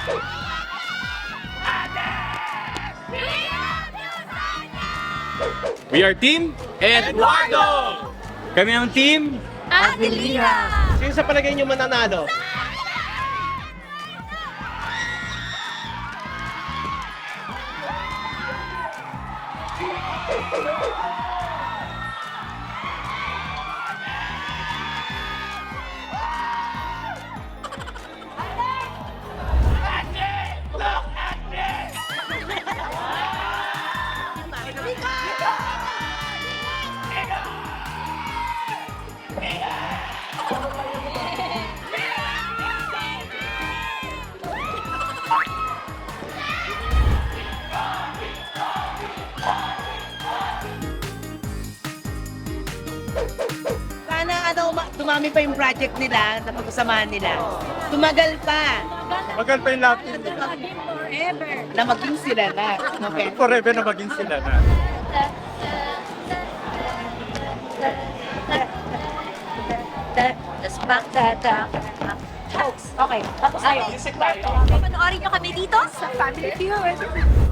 We are Team Eduardo! Kami ang Team Adelina! Sino sa palagay niyo mananalo? Sana dumami pa yung project nila na pag-usamahan nila. Tumagal pa Magal pa yung lapin. na maging sila na. Okay. Forever na maging sila na. Tapos back Okay, tapos tayo. Panoorin nyo kami dito sa Family Feud.